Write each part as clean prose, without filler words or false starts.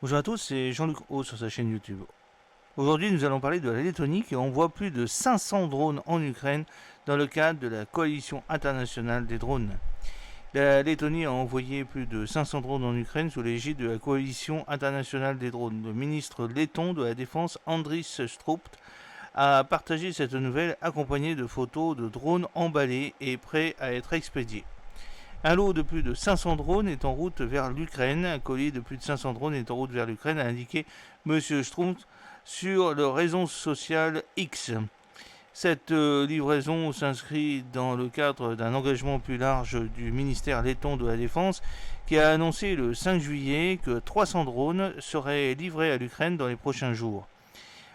Bonjour à tous, c'est Jean-Luc O sur sa chaîne YouTube. Aujourd'hui, nous allons parler de la Lettonie qui envoie plus de 500 drones en Ukraine dans le cadre de la coalition internationale des drones. La Lettonie a envoyé plus de 500 drones en Ukraine sous l'égide de la coalition internationale des drones. Le ministre letton de la Défense, Andris Strupt, a partagé cette nouvelle accompagnée de photos de drones emballés et prêts à être expédiés. Un lot de plus de 500 drones est en route vers l'Ukraine. Un colis de plus de 500 drones est en route vers l'Ukraine, a indiqué M. Strumpf sur le réseau social X. Cette livraison s'inscrit dans le cadre d'un engagement plus large du ministère letton de la Défense qui a annoncé le 5 juillet que 300 drones seraient livrés à l'Ukraine dans les prochains jours.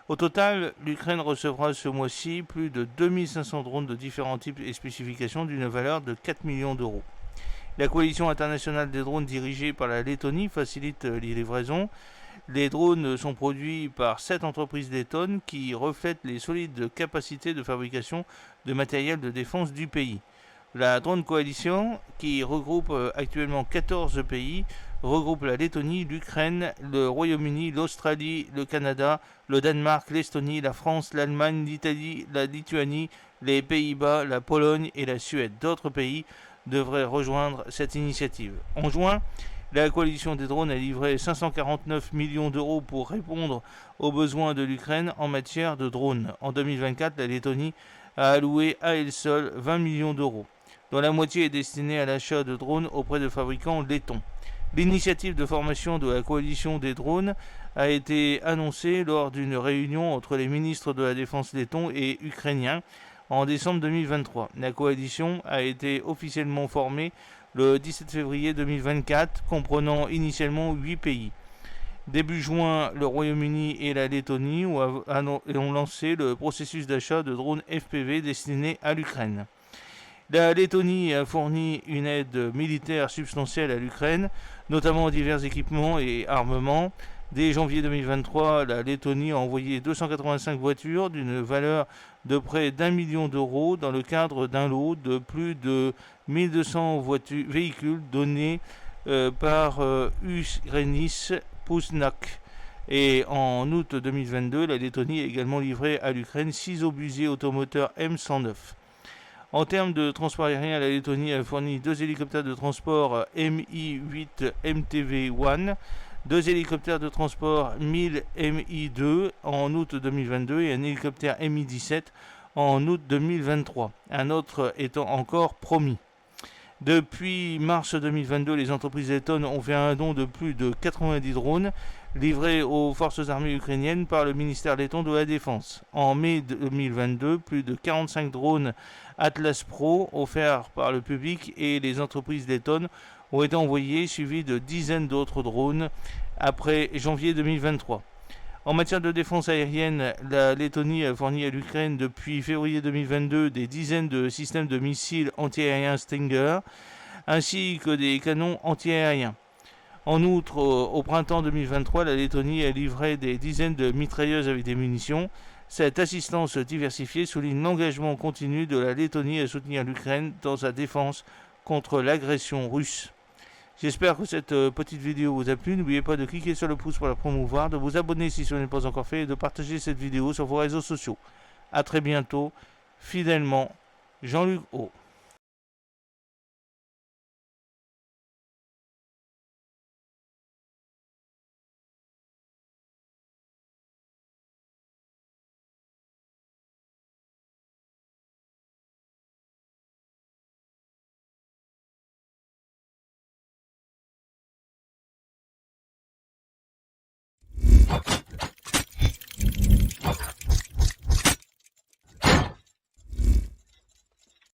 Au total, l'Ukraine recevra ce mois-ci plus de 2500 drones de différents types et spécifications d'une valeur de 4 millions d'euros. La coalition internationale des drones dirigée par la Lettonie facilite les livraisons. Les drones sont produits par 7 entreprises lettonnes qui reflètent les solides capacités de fabrication de matériel de défense du pays. La Drone Coalition, qui regroupe actuellement 14 pays, regroupe la Lettonie, l'Ukraine, le Royaume-Uni, l'Australie, le Canada, le Danemark, l'Estonie, la France, l'Allemagne, l'Italie, la Lituanie, les Pays-Bas, la Pologne et la Suède. D'autres pays devraient rejoindre cette initiative. En juin, la coalition des drones a livré 549 millions d'euros pour répondre aux besoins de l'Ukraine en matière de drones. En 2024, la Lettonie a alloué à elle seule 20 millions d'euros, dont la moitié est destinée à l'achat de drones auprès de fabricants lettons. L'initiative de formation de la coalition des drones a été annoncée lors d'une réunion entre les ministres de la Défense lettons et ukrainiens en décembre 2023. La coalition a été officiellement formée le 17 février 2024, comprenant initialement 8 pays. Début juin, le Royaume-Uni et la Lettonie ont lancé le processus d'achat de drones FPV destinés à l'Ukraine. La Lettonie a fourni une aide militaire substantielle à l'Ukraine, notamment divers équipements et armements. Dès janvier 2023, la Lettonie a envoyé 285 voitures d'une valeur de près d'1 million d'euros dans le cadre d'un lot de plus de 1200 véhicules donnés par Usrenis Pusnak. Et en août 2022, la Lettonie a également livré à l'Ukraine 6 obusiers automoteurs M109. En termes de transport aérien, la Lettonie a fourni 2 hélicoptères de transport Mi-8 MTV-1, 2 hélicoptères de transport 1000 Mi-2 en août 2022 et un hélicoptère Mi-17 en août 2023, un autre étant encore promis. Depuis mars 2022, les entreprises lettonnes ont fait un don de plus de 90 drones livrés aux forces armées ukrainiennes par le ministère letton de la Défense. En mai 2022, plus de 45 drones Atlas Pro offerts par le public et les entreprises lettonnes ont été envoyés, suivis de dizaines d'autres drones après janvier 2023. En matière de défense aérienne, la Lettonie a fourni à l'Ukraine depuis février 2022 des dizaines de systèmes de missiles antiaériens Stinger, ainsi que des canons antiaériens. En outre, au printemps 2023, la Lettonie a livré des dizaines de mitrailleuses avec des munitions. Cette assistance diversifiée souligne l'engagement continu de la Lettonie à soutenir l'Ukraine dans sa défense contre l'agression russe. J'espère que cette petite vidéo vous a plu. N'oubliez pas de cliquer sur le pouce pour la promouvoir, de vous abonner si ce n'est pas encore fait et de partager cette vidéo sur vos réseaux sociaux. A très bientôt, fidèlement, Jean-Luc O.